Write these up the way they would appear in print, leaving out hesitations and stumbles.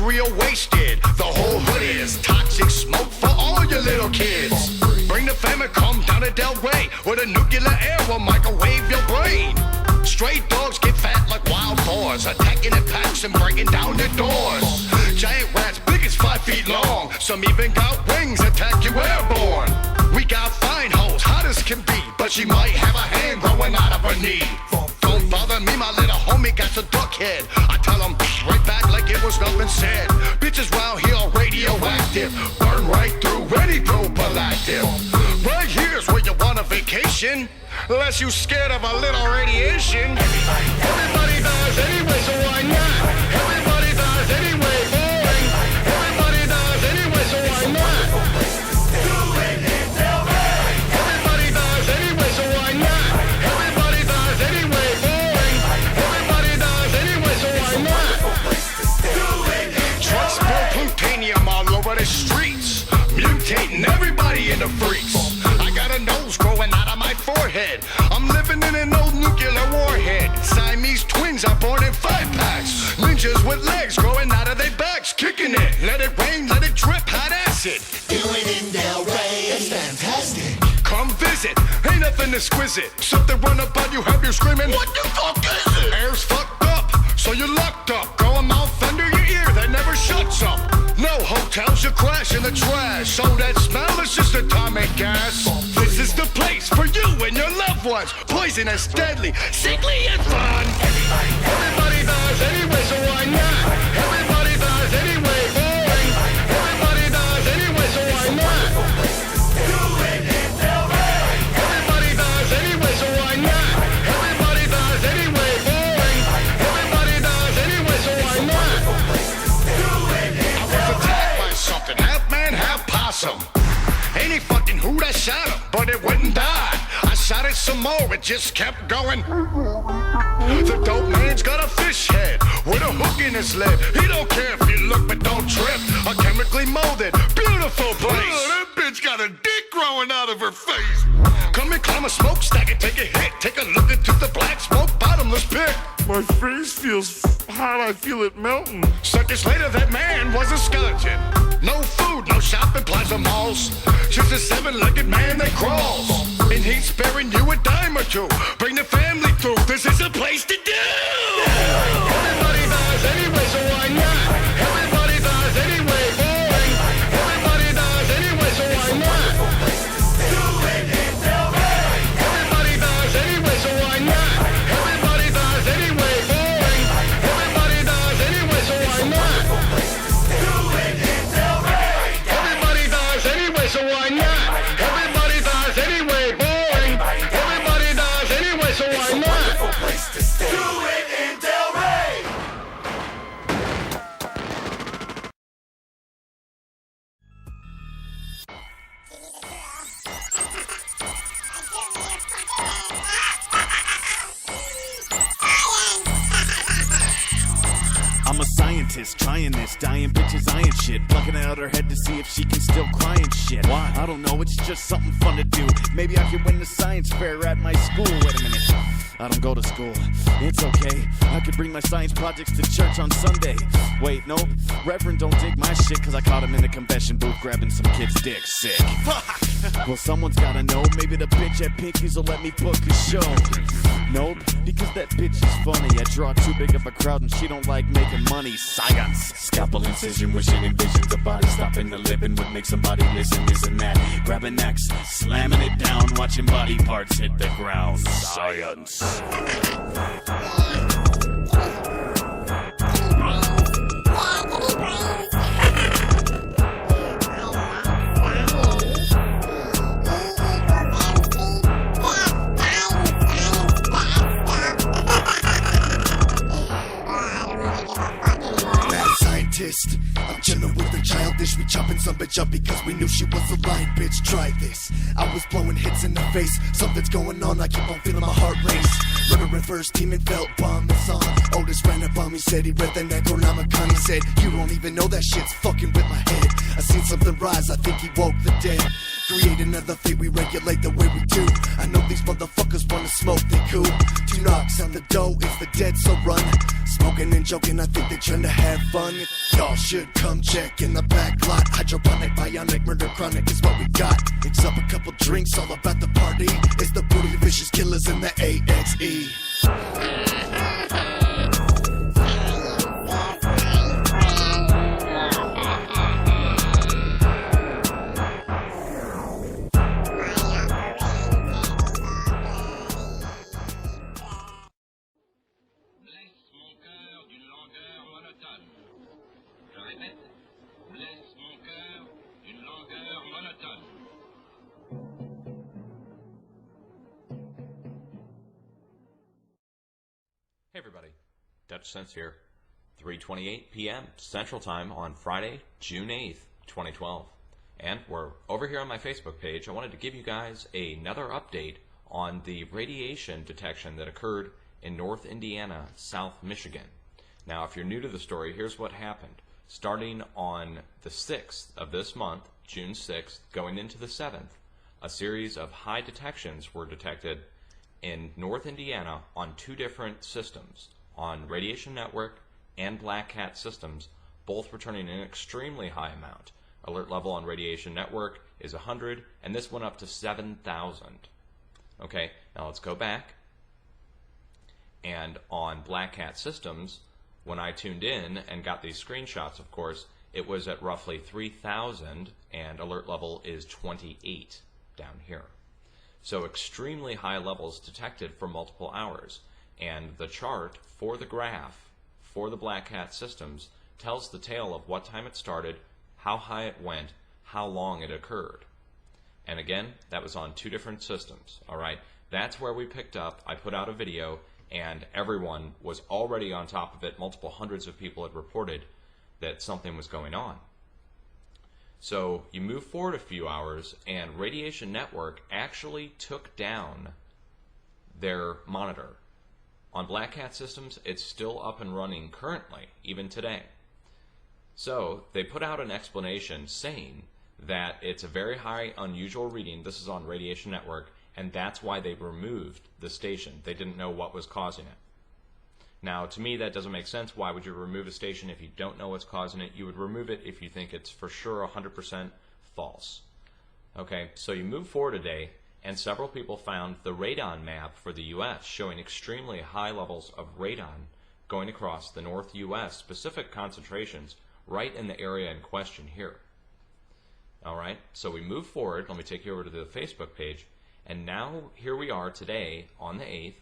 real wasted. The whole hood is toxic smoke for all your little kids. Bring the FEMA, come down to Del Rey, where the nuclear air will microwave your brain. Stray dogs get fat like wild boars, attacking in packs and breaking down the doors. Giant rats big as 5 feet long, some even got wings, attack you airborne. We got fine hoes, hot as can be, but she might have a hand growing out of her knee. Don't bother me, my little homie got a duck head. I tell him right back like it was nothing said. Bitches round here are radioactive, burn right through any prophylactic. Right here's where you want a vacation, unless you scared of a little radiation. Everybody dies anyway, so why not? Everybody dies anyway, boring. Everybody dies anyway, so why not? Do it in Del Rey. Everybody dies anyway, so why not? Everybody dies anyway, boring. Everybody dies anyway, so why not? Do it in Trucks spill plutonium all over the streets, mutating everybody into freaks. I got a nose growing out of my forehead. I'm living in an old nuclear warhead. Siamese twins are born in 5-packs. Ninjas with legs growing out of their backs, kicking it. Let it rain, let it drip, hot acid. Do it in Del Rey, it's fantastic. Come visit, ain't nothing exquisite. Something run up on you, have you screaming, what the fuck is it? Air's fucked up, so you're locked up. Grow a mouth under your ear that never shuts up. No hotels, you crash in the trash. So that smell is just atomic gas. This is the place for you and your loved ones. Poisonous, deadly, sickly, and fun. Everybody dies anyway, so why not? Everybody dies anyway, boring. Everybody dies anyway, so why not? Do it in Del Rey. Everybody dies anyway, so why not? Everybody dies anyway, boring. Everybody dies anyway, so why not? Do it in Del Rey. Something half man, half possum. Ain't he fucking who that shot him, but it wouldn't die. I shot it some more, it just kept going. The dope man's got a fish head with a hook in his leg. He don't care if you look, but don't trip. A chemically molded, beautiful place. That bitch got a dick growing out of her face. Come and climb a smokestack and take a hit. Take a look into the black smoke bottomless pit. My face feels hot, I feel it melting. Seconds later, that man was a skeleton. No food, no shopping plaza malls. Just a 7-legged man that crawls. And he's sparing you a dime or two. Bring the family through, this is a place to do. Everybody dies anyway, so why not? Everybody dies anyway, boring. Everybody dies anyway, so why not? Do it in Del Rey. Everybody dies anyway, so why not? Everybody dies anyway, boring. Everybody dies anyway, so why not? Do it in Del Rey. Everybody dies anyway, so why not? Everybody dies anyway, boring. Everybody dies anyway, so why not? Do it in Del Rey. I'm a scientist, trying this, dying bitches eyeing shit, plucking out her head to see if she can still cry and shit. Why? I don't know, it's just something fun to do. Maybe I could win the science fair at my school. Wait a minute, I don't go to school. It's okay, I could bring my science projects to church on Sunday. Wait, nope, Reverend don't dig my shit, cause I caught him in the confession booth grabbing some kid's dick. Sick. Well, someone's gotta know, maybe the bitch at Pinky's will let me book a show. Nope, because that bitch is funny. I draw too big of a crowd and she don't like making money. Science. Scalpel incision, wishing envisions a body stopping the living would make somebody listen, this and that. Grab an axe, slamming it down, watching body parts hit the ground. Science. I'm chillin' with the childish, we chopping some bitch up because we knew she was a lying bitch. Try this. I was blowing hits in the face. Something's going on, I keep on feeling my heart race. Murdering first team and felt bomb is on. Otis ran up on me, said he read the Necronomicon. He said, you don't even know that shit's fucking with my head. I seen something rise, I think he woke the dead. Create another fate, we regulate the way we do. I know these motherfuckers wanna smoke, they cool. 2 knocks on the door, it's the dead, so run. Smoking and joking, I think they're trying to have fun. Y'all should come check in the back lot. Hydroponic, bionic, murder chronic is what we got. Mix up a couple drinks, all about the party. It's the brutally vicious killers in the AXE. Hey everybody, dutchsinse here, 3:28 p.m. Central Time on Friday, June 8th, 2012. And we're over here on my Facebook page. I wanted to give you guys another update on the radiation detection that occurred in North Indiana, South Michigan. Now, if you're new to the story, here's what happened. Starting on the 6th of this month, June 6th, going into the 7th, a series of high detections were detected in North Indiana on 2 different systems, on Radiation Network and Black Cat systems, both returning an extremely high amount. Alert level on Radiation Network is 100, and this went up to 7,000. Okay, now let's go back. And on Black Cat systems, when I tuned in and got these screenshots, of course, it was at roughly 3,000, and alert level is 28 down here. So extremely high levels detected for multiple hours. And the chart for the graph for the Black Cat systems tells the tale of what time it started, how high it went, how long it occurred. And again, that was on 2 different systems. Alright, that's where we picked up. I put out a video and everyone was already on top of it. Multiple hundreds of people had reported that something was going on. So you move forward a few hours, and Radiation Network actually took down their monitor. On Black Cat systems, it's still up and running currently, even today. So they put out an explanation saying that it's a very high, unusual reading. This is on Radiation Network, and that's why they removed the station. They didn't know what was causing it. Now, to me, that doesn't make sense. Why would you remove a station if you don't know what's causing it? You would remove it if you think it's for sure 100% false. Okay, so you move forward a day, and several people found the radon map for the U.S. showing extremely high levels of radon going across the North U.S., specific concentrations right in the area in question here. Alright, so we move forward. Let me take you over to the Facebook page, and now here we are today on the 8th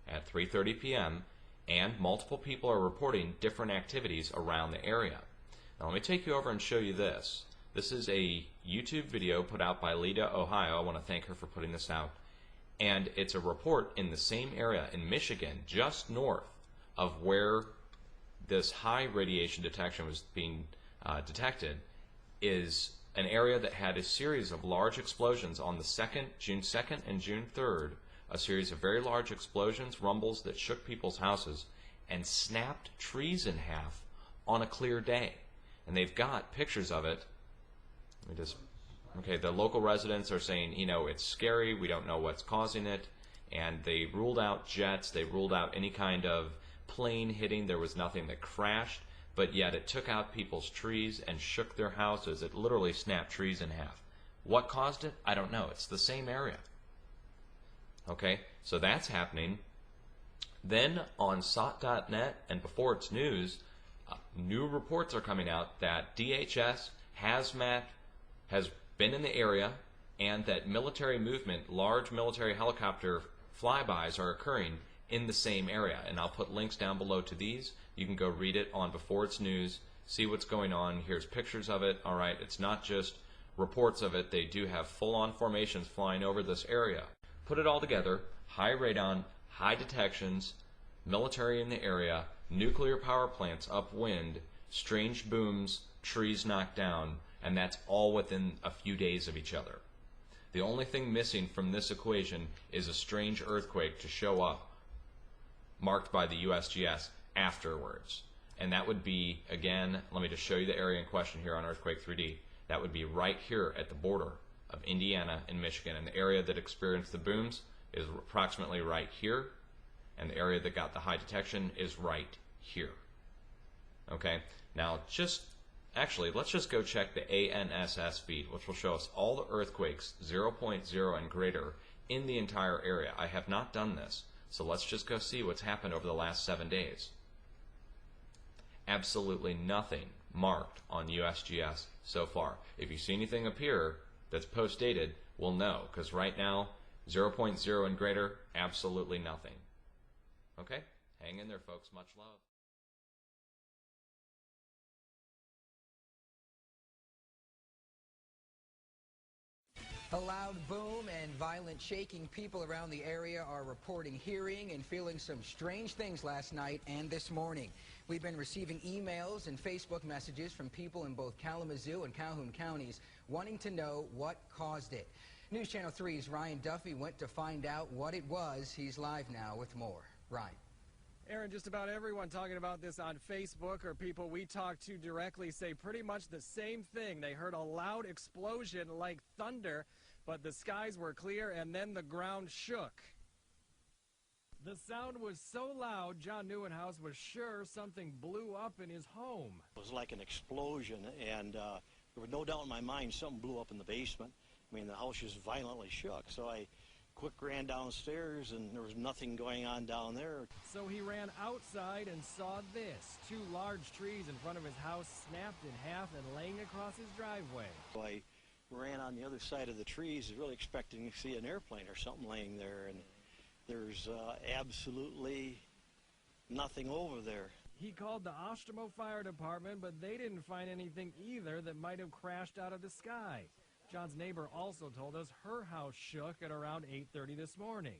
at 3:30 p.m., and multiple people are reporting different activities around the area. Now let me take you over and show you this. This is a YouTube video put out by Lita, Ohio. I want to thank her for putting this out. And it's a report in the same area in Michigan, just north of where this high radiation detection was being detected, is an area that had a series of large explosions on the June 2nd and June 3rd. A series of very large explosions, rumbles that shook people's houses and snapped trees in half on a clear day. And they've got pictures of it. Okay, the local residents are saying, you know, it's scary, we don't know what's causing it, and they ruled out jets, they ruled out any kind of plane hitting. There was nothing that crashed, but yet it took out people's trees and shook their houses. It literally snapped trees in half. What caused it? I don't know. It's the same area. Okay, so that's happening. Then on SOT.net and before it's news, new reports are coming out that DHS, HAZMAT has been in the area, and that military movement, large military helicopter flybys are occurring in the same area. And I'll put links down below to these. You can go read it on Before It's News, see what's going on. Here's pictures of it. All right, it's not just reports of it. They do have full-on formations flying over this area. Put it all together, high radon, high detections, military in the area, nuclear power plants upwind, strange booms, trees knocked down, and that's all within a few days of each other. The only thing missing from this equation is a strange earthquake to show up, marked by the USGS afterwards. And that would be, again, let me just show you the area in question here on Earthquake 3D. That would be right here at the border of Indiana and Michigan. And the area that experienced the booms is approximately right here, and the area that got the high detection is right here. Okay, now let's just go check the ANSS feed, which will show us all the earthquakes 0.0 and greater in the entire area. I have not done this, so let's just go see what's happened over the last 7 days. Absolutely nothing marked on USGS so far. If you see anything appear that's post-dated, we'll know, because right now 0.0 and greater, absolutely nothing. Okay, hang in there, folks. Much love. A loud boom and violent shaking. People around the area are reporting hearing and feeling some strange things last night and this morning. We've been receiving emails and Facebook messages from people in both Kalamazoo and Calhoun counties wanting to know what caused it. News Channel 3's Ryan Duffy went to find out what it was. He's live now with more. Ryan. Aaron, just about everyone talking about this on Facebook or people we talk to directly say pretty much the same thing. They heard a loud explosion like thunder, but the skies were clear and then the ground shook. The sound was so loud, John Neuenhaus was sure something blew up in his home. It was like an explosion, and there was no doubt in my mind something blew up in the basement. I mean, the house just violently shook, so I quick ran downstairs, and there was nothing going on down there. So he ran outside and saw this. 2 large trees in front of his house snapped in half and laying across his driveway. So I ran on the other side of the trees, really expecting to see an airplane or something laying there, and there's absolutely nothing over there. He called the Ostramo Fire Department, but they didn't find anything either that might have crashed out of the sky. John's neighbor also told us her house shook at around 8:30 this morning.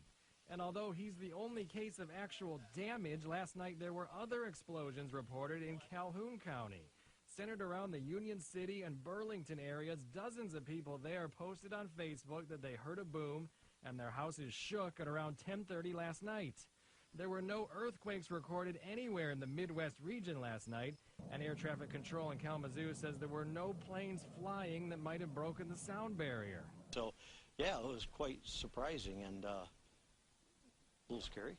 And although he's the only case of actual damage, last night there were other explosions reported in Calhoun County. Centered around the Union City and Burlington areas, dozens of people there posted on Facebook that they heard a boom and their houses shook at around 10:30 last night. There were no earthquakes recorded anywhere in the Midwest region last night, and Air Traffic Control in Kalamazoo says there were no planes flying that might have broken the sound barrier. So, yeah, it was quite surprising and a little scary.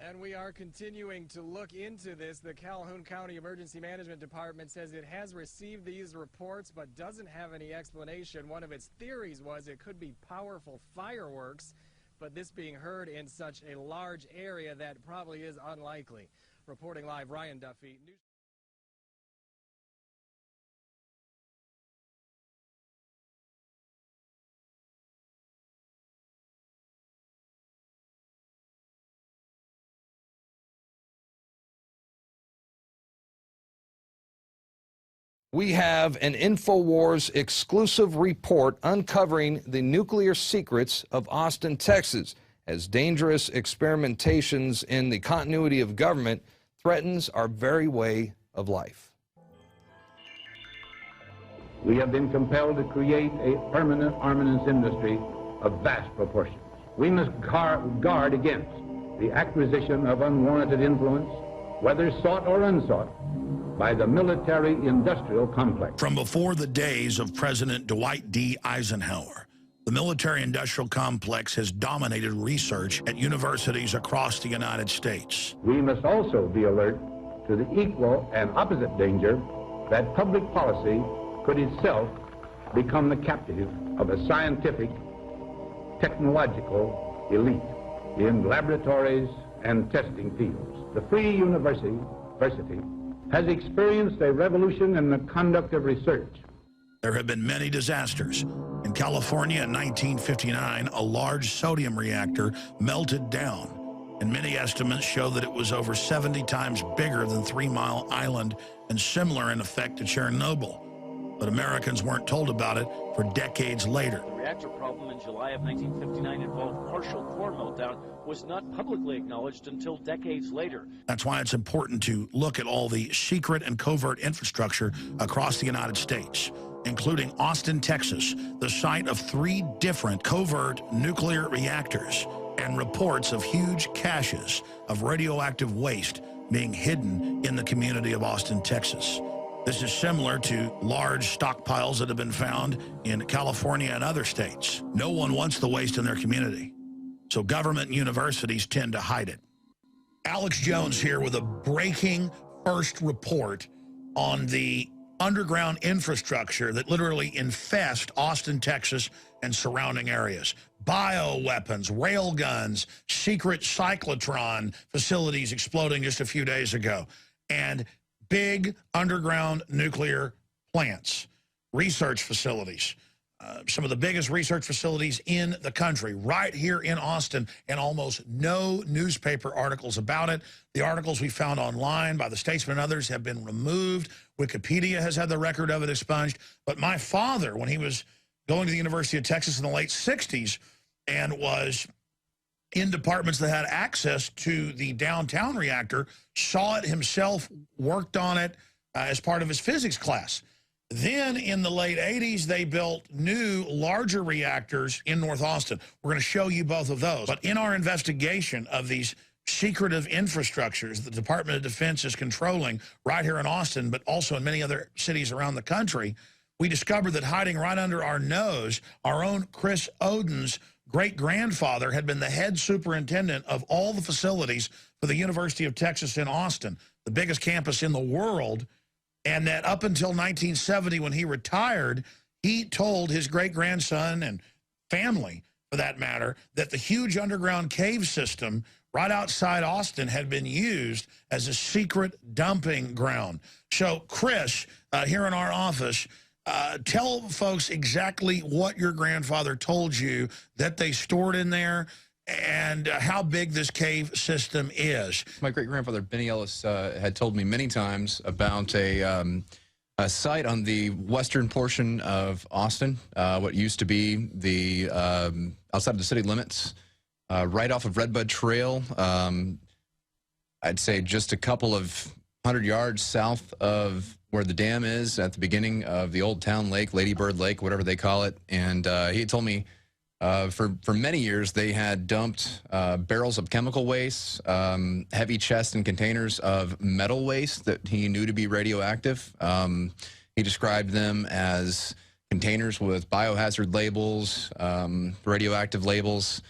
And we are continuing to look into this. The Calhoun County Emergency Management Department says it has received these reports but doesn't have any explanation. One of its theories was it could be powerful fireworks, but this being heard in such a large area, that probably is unlikely. Reporting live, Ryan Duffy. We have an InfoWars exclusive report uncovering the nuclear secrets of Austin, Texas, as dangerous experimentations in the continuity of government threatens our very way of life. We have been compelled to create a permanent armaments industry of vast proportions. We must guard against the acquisition of unwarranted influence, whether sought or unsought, by the military-industrial complex. From before the days of President Dwight D. Eisenhower, the military-industrial complex has dominated research at universities across the United States. We must also be alert to the equal and opposite danger that public policy could itself become the captive of a scientific, technological elite in laboratories and testing fields. The Free University has experienced a revolution in the conduct of research. There have been many disasters. In California in 1959, a large sodium reactor melted down, and many estimates show that it was over 70 times bigger than 3 Mile Island and similar in effect to Chernobyl. But Americans weren't told about it for decades later. The reactor problem in July of 1959 involved partial core meltdown was not publicly acknowledged until decades later. That's why it's important to look at all the secret and covert infrastructure across the United States, including Austin, Texas, the site of 3 different covert nuclear reactors, and reports of huge caches of radioactive waste being hidden in the community of Austin, Texas. This is similar to large stockpiles that have been found in California and other states. No one wants the waste in their community, so government and universities tend to hide it. Alex Jones here with a breaking first report on the underground infrastructure that literally infest Austin, Texas, and surrounding areas. Bioweapons, rail guns, secret cyclotron facilities exploding just a few days ago, and big underground nuclear plants, research facilities. Some of the biggest research facilities in the country, right here in Austin, and almost no newspaper articles about it. The articles we found online by the Statesman and others have been removed. Wikipedia has had the record of it expunged. But my father, when he was going to the University of Texas in the late 60s and was in departments that had access to the downtown reactor, saw it himself, worked on it as part of his physics class. Then in the late 80s, they built new, larger reactors in North Austin. We're going to show you both of those. But in our investigation of these secretive infrastructures the Department of Defense is controlling right here in Austin, but also in many other cities around the country, we discovered that hiding right under our nose, our own Chris Odden's great-grandfather had been the head superintendent of all the facilities for the University of Texas in Austin, the biggest campus in the world. And that up until 1970, when he retired, he told his great-grandson and family, for that matter, that the huge underground cave system right outside Austin had been used as a secret dumping ground. So, Chris, here in our office, tell folks exactly what your grandfather told you that they stored in there and how big this cave system is. My great-grandfather, Benny Ellis, had told me many times about a site on the western portion of Austin, what used to be the outside of the city limits, right off of Redbud Trail. I'd say just a couple of 100 yards south of where the dam is at the beginning of the Old Town Lake, Lady Bird Lake, whatever they call it. And he told me for many years, they had dumped barrels of chemical waste, heavy chests and containers of metal waste that he knew to be radioactive. He described them as containers with biohazard labels, radioactive labels.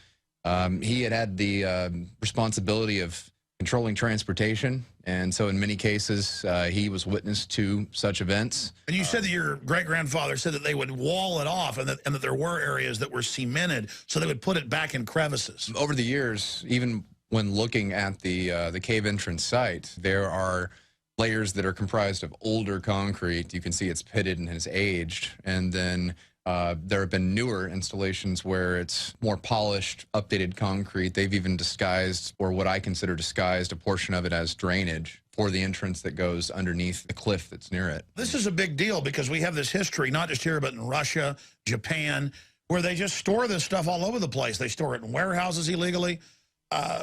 He had the responsibility of controlling transportation, and so in many cases, he was witness to such events. And you said that your great-grandfather said that they would wall it off and that there were areas that were cemented, so they would put it back in crevices. Over the years, even when looking at the cave entrance site, there are layers that are comprised of older concrete. You can see it's pitted and has aged, and then there have been newer installations where it's more polished, updated concrete. They've even disguised, or what I consider disguised, a portion of it as drainage for the entrance that goes underneath the cliff that's near it. This is a big deal because we have this history, not just here, but in Russia, Japan, where they just store this stuff all over the place. They store it in warehouses illegally.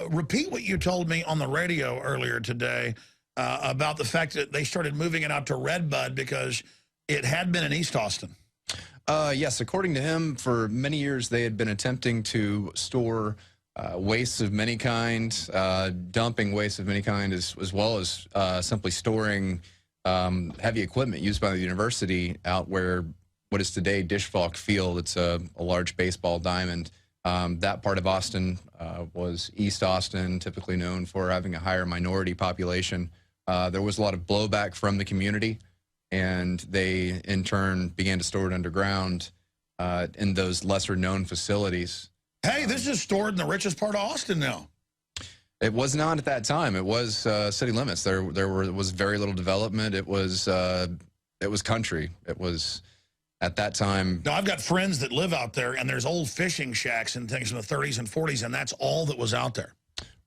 Repeat what you told me on the radio earlier today about the fact that they started moving it out to Redbud because it had been in East Austin. Yes, according to him, for many years they had been attempting to store wastes of many kind, dumping wastes of many kind, as well as simply storing heavy equipment used by the university out where what is today Dishfalk Field. It's a large baseball diamond. That part of Austin was East Austin, typically known for having a higher minority population. There was a lot of blowback from the community, and they, in turn, began to store it underground in those lesser-known facilities. Hey, this is stored in the richest part of Austin now. It was not at that time. It was city limits. There was very little development. It was country. It was, at that time... Now, I've got friends that live out there, and there's old fishing shacks and things from the 30s and 40s, and that's all that was out there.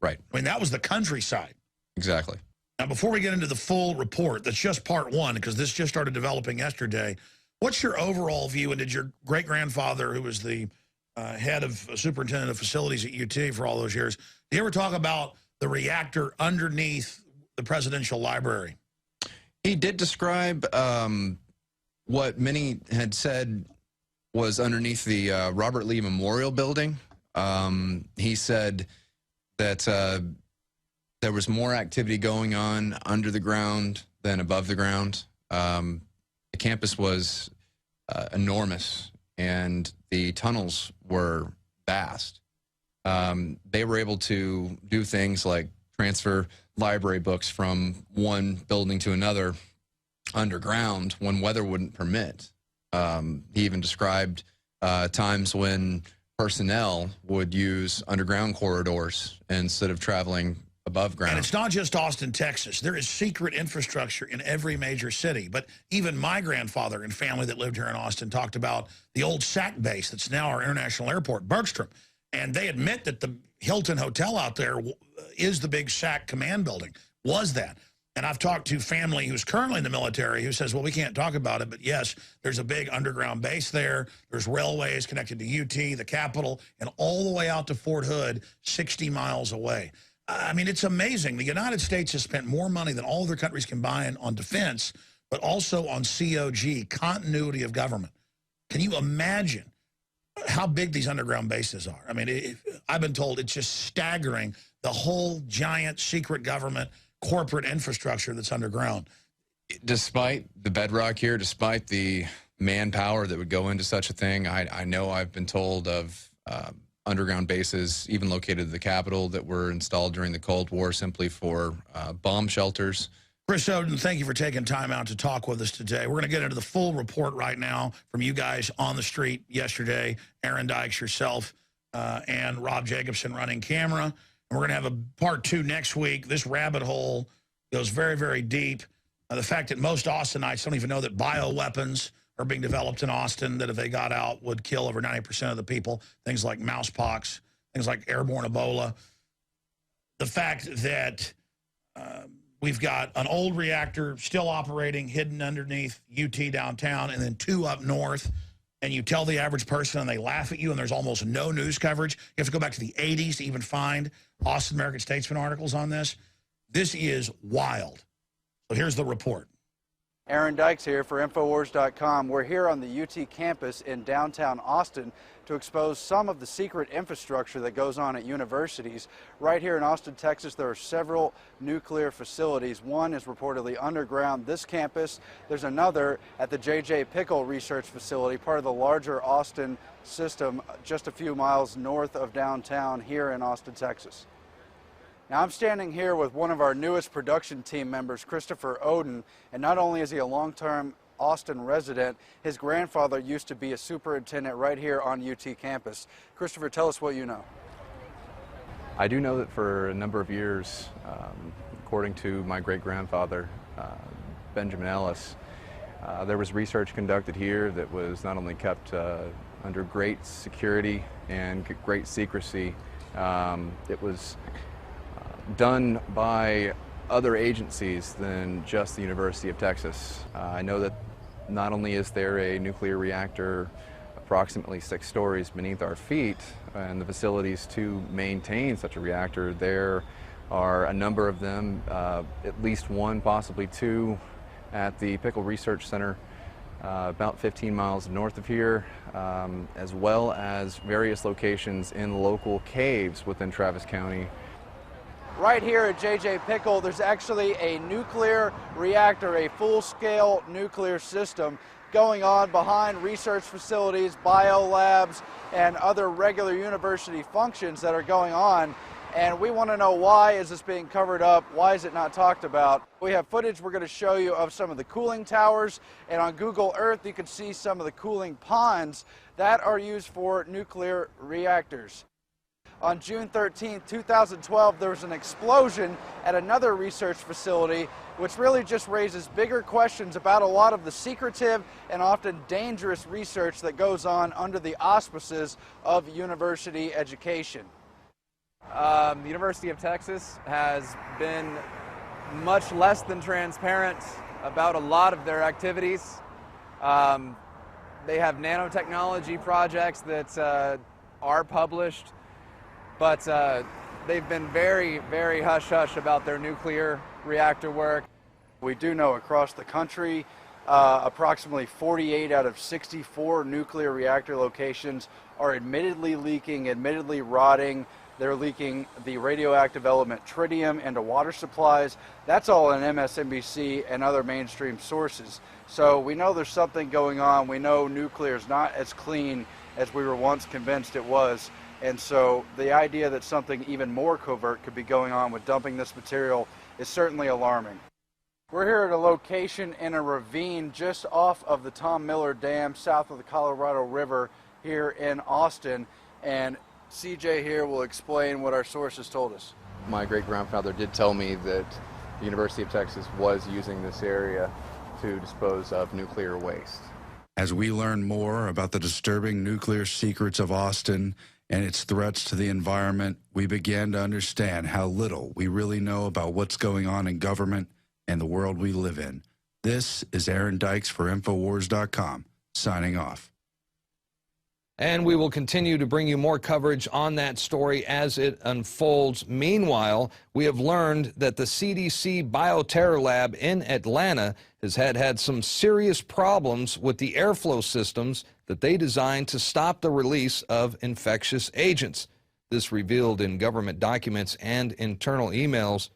Right. I mean, that was the countryside. Exactly. Now, before we get into the full report, that's just part one, because this just started developing yesterday, what's your overall view, and did your great-grandfather, who was the head of superintendent of facilities at UT for all those years, did you ever talk about the reactor underneath the presidential library? He did describe what many had said was underneath the Robert Lee Memorial Building. He said that there was more activity going on under the ground than above the ground. the campus was enormous, and the tunnels were vast. They were able to do things like transfer library books from one building to another underground when weather wouldn't permit. He even described times when personnel would use underground corridors instead of traveling above ground. And it's not just Austin, Texas. There is secret infrastructure in every major city. But even my grandfather and family that lived here in Austin talked about the old SAC base that's now our international airport, Bergstrom. And they admit that the Hilton Hotel out there is the big SAC command building, was that. And I've talked to family who's currently in the military who says, well, we can't talk about it, but yes, there's a big underground base there. There's railways connected to UT, the Capitol, and all the way out to Fort Hood, 60 miles away. I mean, it's amazing. The United States has spent more money than all other countries combined on defense, but also on COG, continuity of government. Can you imagine how big these underground bases are? I mean, I've been told it's just staggering, the whole giant secret government corporate infrastructure that's underground. Despite the bedrock here, despite the manpower that would go into such a thing, I know I've been told of underground bases, even located at the Capitol, that were installed during the Cold War simply for bomb shelters. Chris Odden, thank you for taking time out to talk with us today. We're going to get into the full report right now from you guys on the street yesterday, Aaron Dykes, yourself, and Rob Jacobson running camera. And we're going to have a part 2 next week. This rabbit hole goes very, very deep. The fact that most Austinites don't even know that bioweapons are being developed in Austin, that if they got out would kill over 90% of the people, things like mousepox, things like airborne Ebola. The fact that we've got an old reactor still operating, hidden underneath UT downtown, and then 2 up north, and you tell the average person and they laugh at you, and there's almost no news coverage. You have to go back to the 80s to even find Austin American Statesman articles on this. This is wild. So here's the report. Aaron Dykes here for Infowars.com. We're here on the UT campus in downtown Austin to expose some of the secret infrastructure that goes on at universities. Right here in Austin, Texas, there are several nuclear facilities. One is reportedly underground this campus. There's another at the J.J. Pickle Research Facility, part of the larger Austin system, just a few miles north of downtown here in Austin, Texas. Now, I'm standing here with one of our newest production team members, Christopher Odden, and not only is he a long-term Austin resident, his grandfather used to be a superintendent right here on UT campus. Christopher, tell us what you know. I do know that for a number of years, according to my great-grandfather, Benjamin Ellis, there was research conducted here that was not only kept under great security and great secrecy, it was done by other agencies than just the University of Texas. I know that not only is there a nuclear reactor approximately 6 stories beneath our feet and the facilities to maintain such a reactor, there are a number of them, at least 1, possibly 2, at the Pickle Research Center about 15 miles north of here, as well as various locations in local caves within Travis County. Right here at J.J. Pickle, there's actually a nuclear reactor, a full-scale nuclear system going on behind research facilities, biolabs, and other regular university functions that are going on. And we want to know, why is this being covered up? Why is it not talked about? We have footage we're going to show you of some of the cooling towers, and on Google Earth you can see some of the cooling ponds that are used for nuclear reactors. On June 13, 2012, there was an explosion at another research facility, which really just raises bigger questions about a lot of the secretive and often dangerous research that goes on under the auspices of university education. The University of Texas has been much less than transparent about a lot of their activities. They have nanotechnology projects that are published, but they've been very, very hush-hush about their nuclear reactor work. We do know across the country, approximately 48 out of 64 nuclear reactor locations are admittedly leaking, admittedly rotting. They're leaking the radioactive element tritium into water supplies. That's all in MSNBC and other mainstream sources. So we know there's something going on. We know nuclear is not as clean as we were once convinced it was. And so the idea that something even more covert could be going on with dumping this material is certainly alarming. We're here at a location in a ravine just off of the Tom Miller Dam, south of the Colorado River here in Austin. And CJ here will explain what our sources told us. My great-grandfather did tell me that the University of Texas was using this area to dispose of nuclear waste. As we learn more about the disturbing nuclear secrets of Austin and its threats to the environment, we began to understand how little we really know about what's going on in government and the world we live in. This is Aaron Dykes for Infowars.com, signing off. And we will continue to bring you more coverage on that story as it unfolds. Meanwhile, we have learned that the CDC Bioterror Lab in Atlanta has had some serious problems with the airflow systems that they designed to stop the release of infectious agents. This revealed in government documents and internal emails.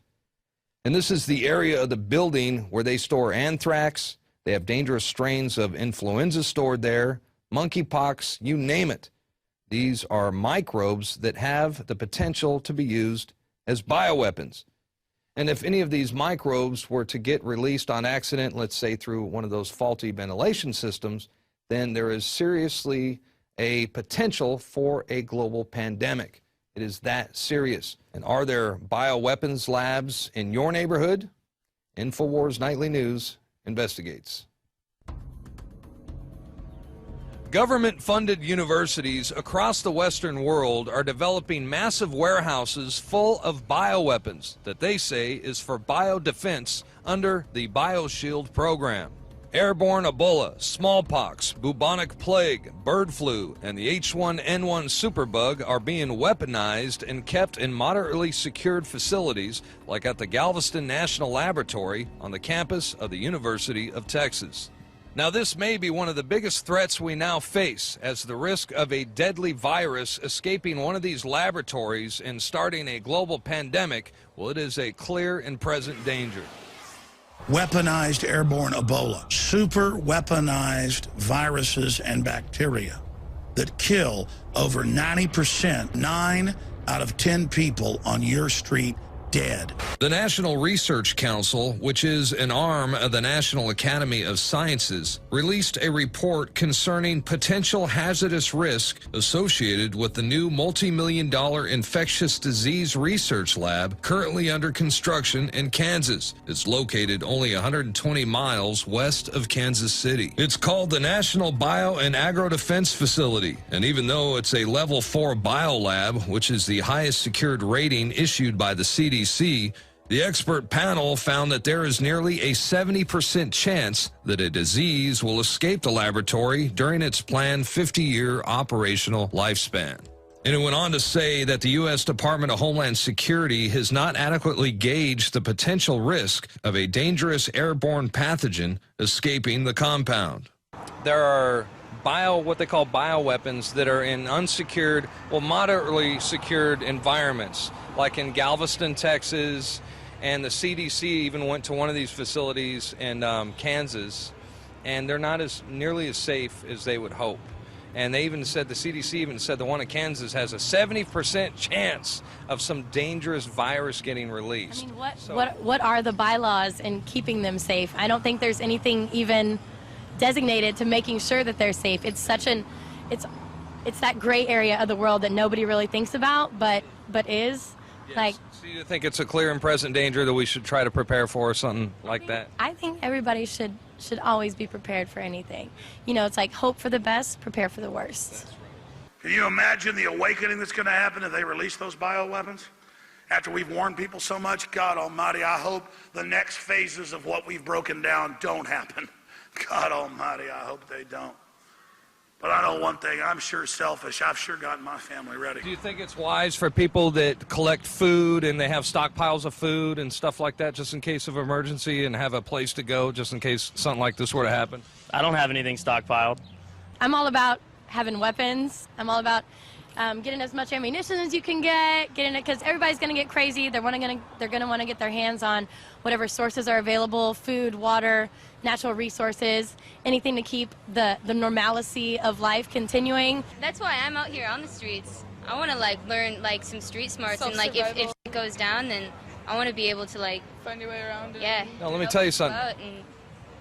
And this is the area of the building where they store anthrax. They have dangerous strains of influenza stored there. Monkeypox, you name it. These are microbes that have the potential to be used as bioweapons. And if any of these microbes were to get released on accident, let's say through one of those faulty ventilation systems, then there is seriously a potential for a global pandemic. It is that serious. And are there bioweapons labs in your neighborhood? InfoWars Nightly News investigates. Government-funded universities across the Western world are developing massive warehouses full of bioweapons that they say is for biodefense under the BioShield program. Airborne Ebola, smallpox, bubonic plague, bird flu, and the H1N1 superbug are being weaponized and kept in moderately secured facilities like at the Galveston National Laboratory on the campus of the University of Texas. Now, this may be one of the biggest threats we now face, as the risk of a deadly virus escaping one of these laboratories and starting a global pandemic, well, it is a clear and present danger. Weaponized airborne Ebola, super weaponized viruses and bacteria that kill over 90%, 9 out of 10 people on your street dead. The National Research Council, which is an arm of the National Academy of Sciences, released a report concerning potential hazardous risk associated with the new multi-million-dollar infectious disease research lab currently under construction in Kansas. It's located only 120 miles west of Kansas City. It's called the National Bio and Agro Defense Facility, and even though it's a level 4 biolab, which is the highest secured rating issued by the CDC, the expert panel found that there is nearly a 70% chance that a disease will escape the laboratory during its planned 50-year operational lifespan. And it went on to say that the U.S. Department of Homeland Security has not adequately gauged the potential risk of a dangerous airborne pathogen escaping the compound. There are what they call bioweapons that are in unsecured, well, moderately secured environments, like in Galveston, Texas, and the CDC even went to one of these facilities in Kansas, and they're not nearly as safe as they would hope. And they even said, the CDC even said the one in Kansas has a 70% chance of some dangerous virus getting released. I mean, what are the bylaws in keeping them safe? I don't think there's anything even designated to making sure that they're safe. It's such it's that gray area of the world that nobody really thinks about, but is. Yes. Like, so you think it's a clear and present danger that we should try to prepare for, or something like that? I think everybody should always be prepared for anything. You know, it's like hope for the best, prepare for the worst. Can you imagine the awakening that's going to happen if they release those bioweapons? After we've warned people so much, God Almighty, I hope the next phases of what we've broken down don't happen. God Almighty, I hope they don't. But I know one thing, I'm sure selfish. I've sure gotten my family ready. Do you think it's wise for people that collect food and they have stockpiles of food and stuff like that just in case of emergency and have a place to go just in case something like this were to happen? I don't have anything stockpiled. I'm all about having weapons. I'm all about, getting as much ammunition as you can get, getting it, because everybody's going to get crazy. They're going to want to get their hands on whatever sources are available: food, water, natural resources, anything to keep the normalcy of life continuing. That's why I'm out here on the streets. I want to learn some street smarts, and if it goes down, then I want to be able to find your way around. Yeah. Now, let me tell you something.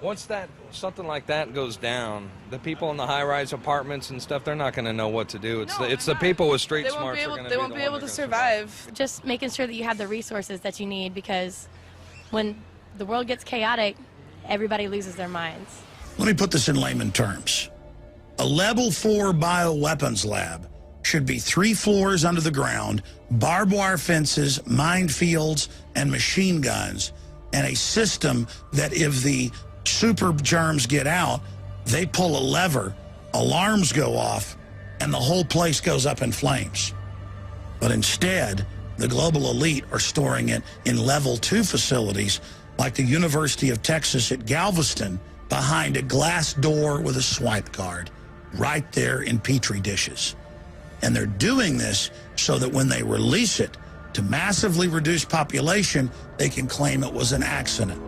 Once something like that goes down, the people in the high-rise apartments and stuff, they're not going to know what to do. It's the people with street smarts are going to They won't be able to survive. Just making sure that you have the resources that you need, because when the world gets chaotic, everybody loses their minds. Let me put this in layman terms. A level 4 bioweapons lab should be 3 floors under the ground, barbed wire fences, minefields, and machine guns, and a system that if the super germs get out, they pull a lever, alarms go off, and the whole place goes up in flames. But instead, the global elite are storing it in level 2 facilities like the University of Texas at Galveston, behind a glass door with a swipe card, right there in Petri dishes. And they're doing this so that when they release it to massively reduce population, they can claim it was an accident.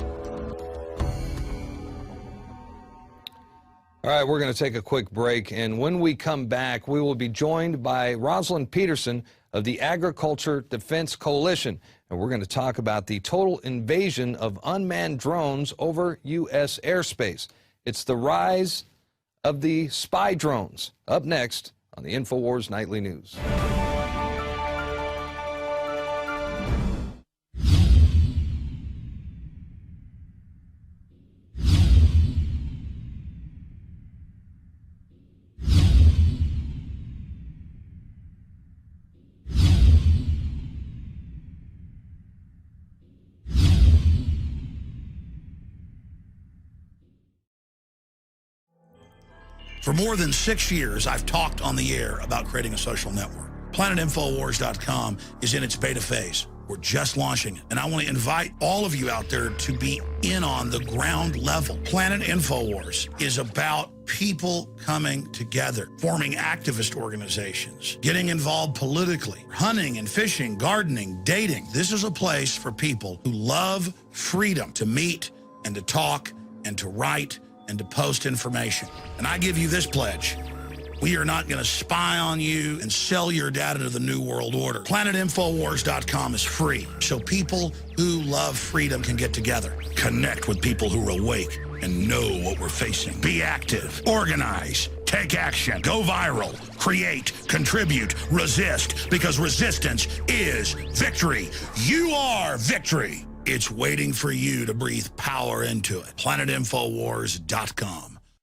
All right, we're going to take a quick break, and when we come back, we will be joined by Rosalind Peterson of the Agriculture Defense Coalition, and we're going to talk about the total invasion of unmanned drones over U.S. airspace. It's the rise of the spy drones. Up next on the InfoWars Nightly News. For more than 6 years, I've talked on the air about creating a social network. PlanetInfoWars.com is in its beta phase. We're just launching it. And I want to invite all of you out there to be in on the ground level. Planet InfoWars is about people coming together, forming activist organizations, getting involved politically, hunting and fishing, gardening, dating. This is a place for people who love freedom to meet and to talk and to write and to post information. And I give you this pledge. We are not going to spy on you and sell your data to the New World Order. PlanetInfoWars.com is free, so people who love freedom can get together, connect with people who are awake and know what we're facing. Be active, organize, take action, go viral, create, contribute, resist, because resistance is victory. You are victory. It's waiting for you to breathe power into it. PlanetInfoWars.com.